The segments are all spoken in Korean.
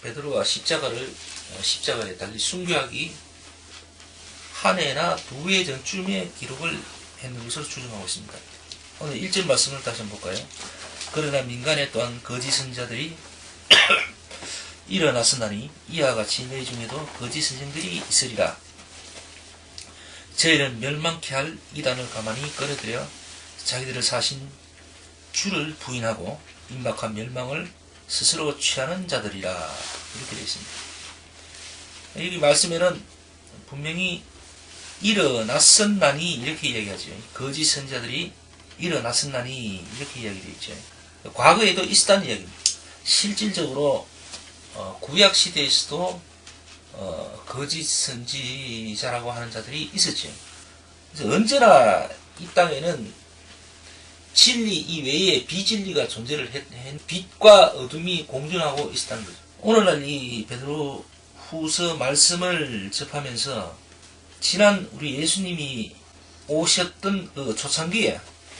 베드로가 십자가에 달리 순교하기 한 해나 두 해 전쯤에 기록을 했는 것으로 추정하고 있습니다. 오늘 1절 말씀을 다시 한번 볼까요? 그러나 민간에 또한 거짓 선자들이 일어났으나니 이와 같이 너희 중에도 거짓 선생들이 있으리라. 저희는 멸망케 할 이단을 가만히 끌어들여 자기들을 사신 주를 부인하고 임박한 멸망을 스스로 취하는 자들이라. 이렇게 되어 있습니다. 여기 말씀에는 분명히 일어났었나니 이렇게 이야기하죠. 거짓 선자들이 일어났었나니 이렇게 이야기되어 있죠. 과거에도 있었다는 이야기입니다. 실질적으로 구약 시대에서도 거짓 선지자라고 하는 자들이 있었죠. 그래서 언제나 이 땅에는 진리 이외에 비진리가 존재를 했 빛과 어둠이 공존하고 있었다는 거죠. 오늘날 이 베드로 후서 말씀을 접하면서 지난 우리 예수님이 오셨던 그 초창기에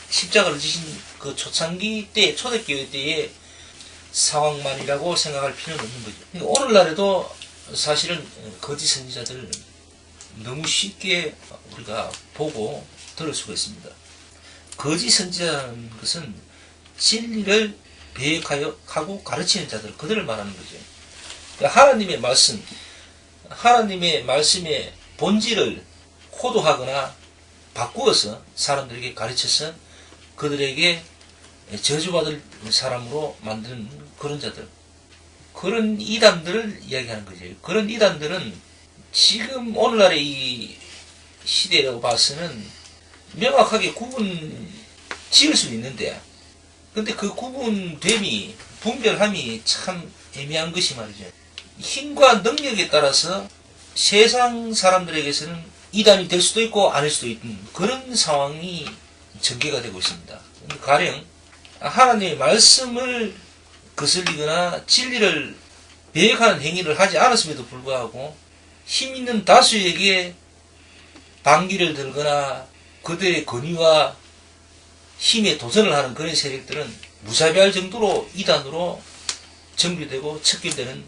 십자가를 지신 그 초창기 때 초대교회 때의 상황만이라고 생각할 필요는 없는 거죠. 오늘날에도 사실은 거짓 선지자들 너무 쉽게 우리가 보고 들을 수가 있습니다. 거짓 선지자라는 것은 진리를 배역하고 가르치는 자들, 그들을 말하는 거죠. 그러니까 하나님의 말씀의 본질을 호도하거나 바꾸어서 사람들에게 가르쳐서 그들에게 저주받을 사람으로 만드는 그런 자들, 그런 이단들을 이야기하는 거죠. 그런 이단들은 지금 오늘날의 이 시대라고 봐서는 명확하게 구분 지을 수 있는데, 근데 그 구분됨이, 분별함이 참 애매한 것이 말이죠. 힘과 능력에 따라서 세상 사람들에게서는 이단이 될 수도 있고 아닐 수도 있는 그런 상황이 전개가 되고 있습니다. 가령 하나님의 말씀을 거슬리거나 진리를 배역하는 행위를 하지 않았음에도 불구하고 힘 있는 다수에게 반기를 들거나 그들의 권위와 힘에 도전을 하는 그런 세력들은 무자비할 정도로 이단으로 정비되고 척결되는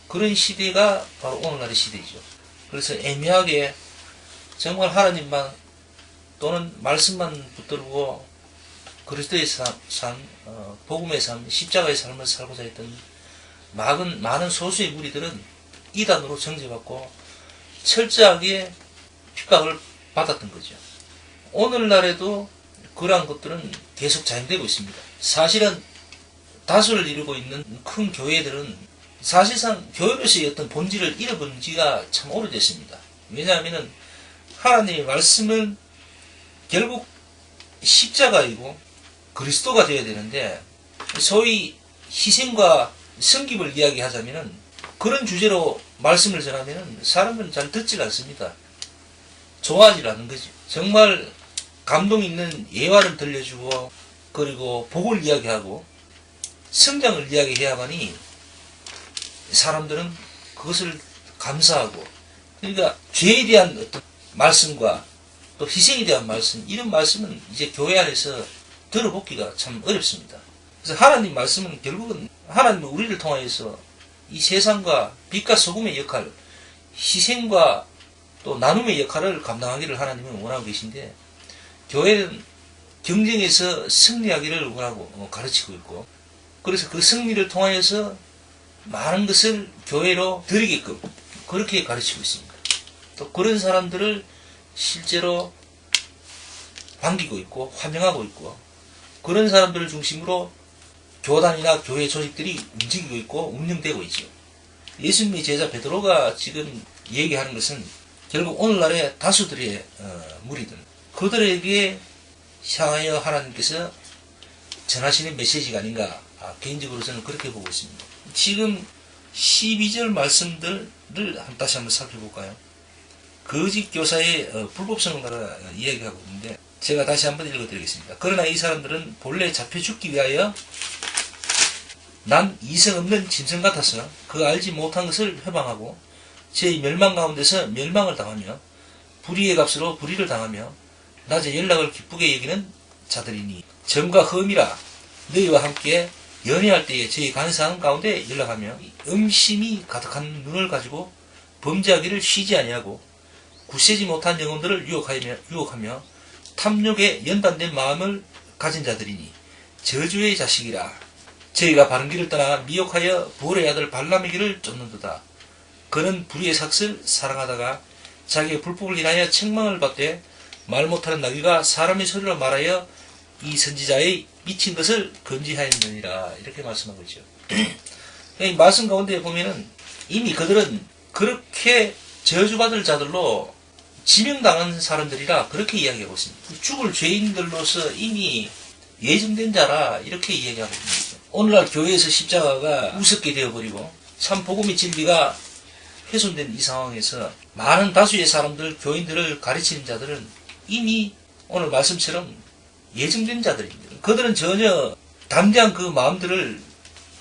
그런 시대가 바로 오늘날의 시대이죠. 그래서 애매하게 정말 하나님만 또는 말씀만 붙들고 그리스도의 삶, 복음의 삶, 십자가의 삶을 살고자 했던 많은 소수의 무리들은 이단으로 정죄받고 철저하게 핍박을 받았던 거죠. 오늘날에도 그러한 것들은 계속 자행되고 있습니다. 사실은 다수를 이루고 있는 큰 교회들은 사실상 교회로서의 어떤 본질을 잃어버린 지가 참 오래됐습니다. 왜냐하면 하나님의 말씀은 결국 십자가이고 그리스도가 되어야 되는데, 소위 희생과 섬김을 이야기하자면 그런 주제로 말씀을 전하면 사람들은 잘 듣질 않습니다. 좋아하지 않는 거죠. 정말 감동 있는 예화를 들려주고 그리고 복을 이야기하고 성장을 이야기해야만이 사람들은 그것을 감사하고, 그러니까 죄에 대한 어떤 말씀과 또 희생에 대한 말씀, 이런 말씀은 이제 교회 안에서 들어보기가 참 어렵습니다. 그래서 하나님 말씀은 결국은 하나님은 우리를 통하여서 이 세상과 빛과 소금의 역할, 희생과 또 나눔의 역할을 감당하기를 하나님은 원하고 계신데, 교회는 경쟁에서 승리하기를 원하고 가르치고 있고, 그래서 그 승리를 통하여서 많은 것을 교회로 드리게끔 그렇게 가르치고 있습니다. 또 그런 사람들을 실제로 반기고 있고 환영하고 있고, 그런 사람들을 중심으로 교단이나 교회 조직들이 움직이고 있고 운영되고 있죠. 예수님의 제자 베드로가 지금 얘기하는 것은 결국 오늘날의 다수들의 무리들, 그들에게 향하여 하나님께서 전하시는 메시지가 아닌가, 개인적으로 저는 그렇게 보고 있습니다. 지금 12절 말씀들을 다시 한번 살펴볼까요? 거짓 교사의 불법성을 가라 이야기하고 있는데, 제가 다시 한번 읽어드리겠습니다. 그러나 이 사람들은 본래 잡혀 죽기 위하여 난 이성 없는 짐승 같아서 그 알지 못한 것을 회방하고 제 멸망 가운데서 멸망을 당하며 불의의 값으로 불의를 당하며 낮에 연락을 기쁘게 여기는 자들이니 점과 흠이라 너희와 함께 연애할 때에 저희 간사하는 가운데 연락하며 음심이 가득한 눈을 가지고 범죄하기를 쉬지 아니하고 굳세지 못한 영혼들을 유혹하며 탐욕에 연단된 마음을 가진 자들이니 저주의 자식이라. 저희가 바른 길을 떠나 미혹하여 부올의 아들 발람의 길을 쫓는도다. 그는 불의의 삭슬 사랑하다가 자기의 불법을 인하여 책망을 받되 말 못하는 나귀가 사람의 소리로 말하여 이 선지자의 미친 것을 금지하였느니라. 이렇게 말씀하고 있죠. 이 말씀 가운데 보면은 이미 그들은 그렇게 저주받을 자들로 지명당한 사람들이라 그렇게 이야기하고 있습니다. 죽을 죄인들로서 이미 예정된 자라 이렇게 이야기하고 있는 거죠. 오늘날 교회에서 십자가가 우습게 되어버리고 참 복음의 진리가 훼손된 이 상황에서 많은 다수의 사람들, 교인들을 가르치는 자들은 이미 오늘 말씀처럼 예정된 자들입니다. 그들은 전혀 담대한 그 마음들을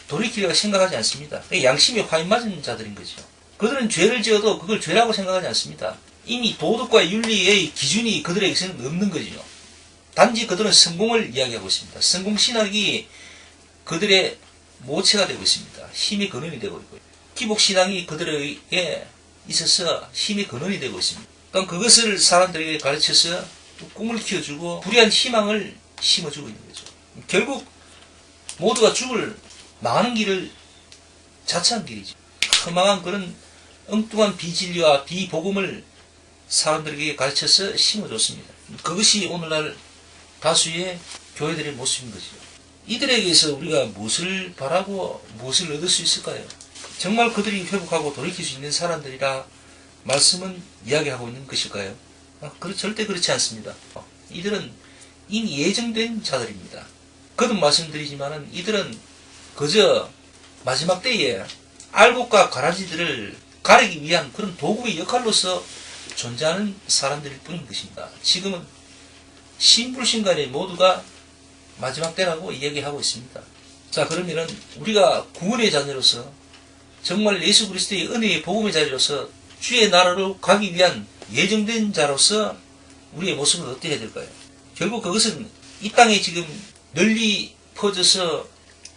돌이키려고 생각하지 않습니다. 양심이 화인맞은 자들인 거죠. 그들은 죄를 지어도 그걸 죄라고 생각하지 않습니다. 이미 도덕과 윤리의 기준이 그들에게서는 없는 거죠. 단지 그들은 성공을 이야기하고 있습니다. 성공신학이 그들의 모체가 되고 있습니다. 힘의 근원이 되고 있고요. 기복신앙이 그들에게 있어서 힘의 근원이 되고 있습니다. 그러니까 그것을 사람들에게 가르쳐서 꿈을 키워주고 불의한 희망을 심어주고 있는 거죠. 결국 모두가 죽을 망하는 길을 자처한 길이죠. 허망한 그런 엉뚱한 비진리와 비복음을 사람들에게 가르쳐서 심어줬습니다. 그것이 오늘날 다수의 교회들의 모습인 거죠. 이들에게서 우리가 무엇을 바라고 무엇을 얻을 수 있을까요? 정말 그들이 회복하고 돌이킬 수 있는 사람들이라 말씀은 이야기하고 있는 것일까요? 절대 그렇지 않습니다. 이들은 이미 예정된 자들입니다. 거듭 말씀드리지만은 이들은 그저 마지막 때에 알곡과 가라지들을 가리기 위한 그런 도구의 역할로서 존재하는 사람들일 뿐인 것입니다. 지금은 신불신간에 모두가 마지막 때라고 이야기하고 있습니다. 자, 그러면은 우리가 구원의 자녀로서 정말 예수 그리스도의 은혜의 복음의 자리로서 주의 나라로 가기 위한 예정된 자로서 우리의 모습은 어떻게 해야 될까요? 결국 그것은 이 땅에 지금 널리 퍼져서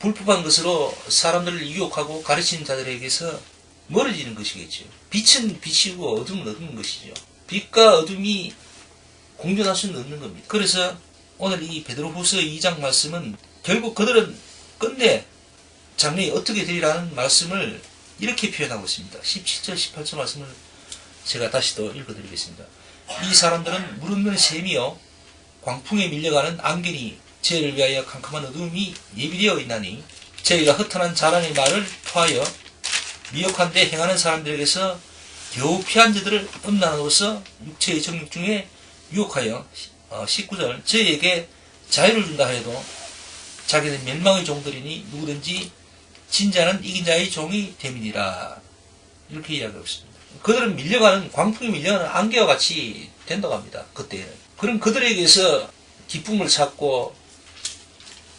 불법한 것으로 사람들을 유혹하고 가르치는 자들에게서 멀어지는 것이겠죠. 빛은 빛이고 어둠은 어둠인 것이죠. 빛과 어둠이 공존할 수는 없는 겁니다. 그래서 오늘 이 베드로후서 2장 말씀은 결국 그들은 끝내 장래에 어떻게 되리라는 말씀을 이렇게 표현하고 있습니다. 17절 18절 말씀을 제가 다시 또 읽어드리겠습니다. 이 사람들은 물 없는 샘이요 광풍에 밀려가는 안개니 저희를 위하여 캄캄한 어둠이 예비되어 있나니 저희가 허탄한 자랑의 말을 토하여 미혹한데 행하는 사람들에게서 겨우 피한 자들을 음란함으로써 육체의 정욕 중에 유혹하여 19절 저희에게 자유를 준다 하여도 자기는 멸망의 종들이니 누구든지 진자는 이긴 자의 종이 됨이니라. 이렇게 이야기하고 있습니다. 그들은 밀려가는 광풍이 밀려가는 안개와 같이 된다고 합니다. 그때는. 그럼 그들에게서 기쁨을 찾고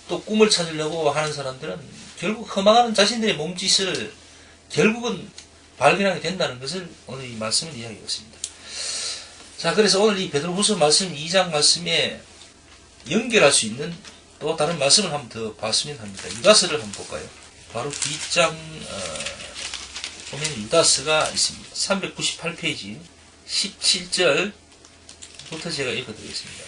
또 꿈을 찾으려고 하는 사람들은 결국 허망하는 자신들의 몸짓을 결국은 발견하게 된다는 것을 오늘 이 말씀을 이야기하고 있습니다. 자, 그래서 오늘 이 베드로후서 말씀 2장 말씀에 연결할 수 있는 또 다른 말씀을 한번 더 봤으면 합니다. 유다서를 한번 볼까요? 바로 뒷장 보면 유다서가 있습니다. 398페이지 17절부터 제가 읽어드리겠습니다.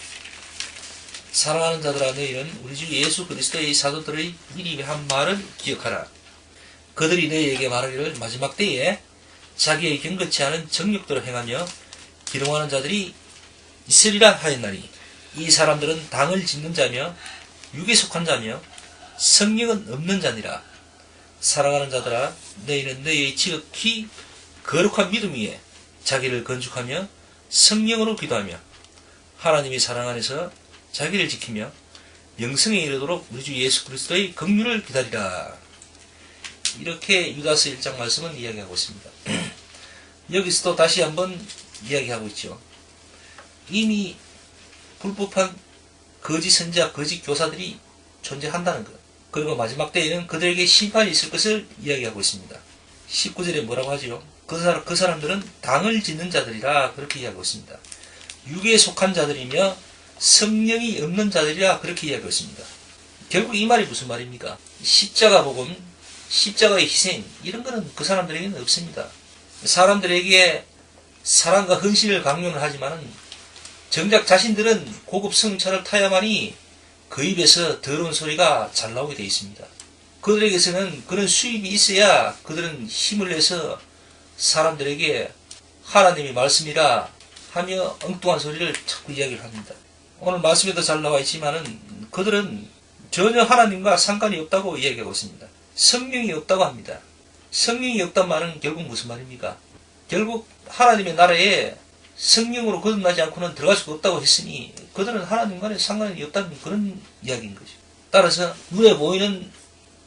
사랑하는 자들아 너희는 우리 주 예수 그리스도의 사도들의 미리 한 말을 기억하라. 그들이 너희에게 말하기를 마지막 때에 자기의 경건치 않은 정욕대로 행하며 기롱하는 자들이 있으리라 하였나니 이 사람들은 당을 짓는 자며 육에 속한 자며 성령은 없는 자니라. 사랑하는 자들아 너희는 너희의 지극히 거룩한 믿음 위에 자기를 건축하며 성령으로 기도하며 하나님의 사랑 안에서 자기를 지키며 영생에 이르도록 우리 주 예수 그리스도의 긍휼을 기다리라. 이렇게 유다서 1장 말씀은 이야기하고 있습니다. 여기서도 다시 한번 이야기하고 있죠. 이미 불법한 거짓 선지자, 거짓 교사들이 존재한다는 것. 그리고 마지막 때에는 그들에게 심판이 있을 것을 이야기하고 있습니다. 19절에 뭐라고 하죠? 그 사람들은 당을 짓는 자들이라 그렇게 이야기하고 있습니다. 육에 속한 자들이며 성령이 없는 자들이라 그렇게 이야기하고 있습니다. 결국 이 말이 무슨 말입니까? 십자가 복음, 십자가의 희생 이런 거는 그 사람들에게는 없습니다. 사람들에게 사랑과 헌신을 강요를 하지만은 정작 자신들은 고급 승차를 타야만이 그 입에서 더러운 소리가 잘 나오게 되어 있습니다. 그들에게서는 그런 수입이 있어야 그들은 힘을 내서 사람들에게 하나님의 말씀이라 하며 엉뚱한 소리를 자꾸 이야기를 합니다. 오늘 말씀에도 잘 나와 있지만은 그들은 전혀 하나님과 상관이 없다고 이야기하고 있습니다. 성령이 없다고 합니다. 성령이 없단 말은 결국 무슨 말입니까? 결국 하나님의 나라에 성령으로 거듭나지 않고는 들어갈 수가 없다고 했으니 그들은 하나님과는 상관이 없다는 그런 이야기인 거죠. 따라서 눈에 보이는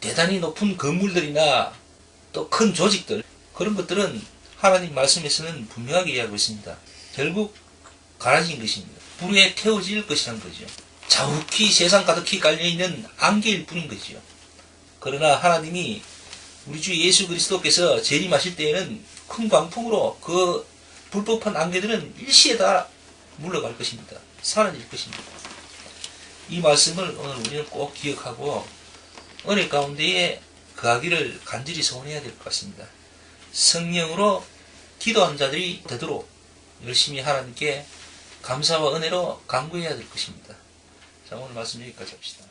대단히 높은 건물들이나 또 큰 조직들 그런 것들은 하나님 말씀에서는 분명하게 이야기하고 있습니다. 결국 가라진 것입니다. 불에 태워질 것이란 거죠. 자욱히 세상 가득히 깔려있는 안개일 뿐인 거죠. 그러나 하나님이 우리 주 예수 그리스도께서 재림하실 때에는 큰 광풍으로 그 불법한 안개들은 일시에 다 물러갈 것입니다. 사라질 것입니다. 이 말씀을 오늘 우리는 꼭 기억하고 은혜 가운데에 거하기를 간절히 소원해야 될 것 같습니다. 성령으로 기도하는 자들이 되도록 열심히 하나님께 감사와 은혜로 간구해야 될 것입니다. 자, 오늘 말씀 여기까지 합시다.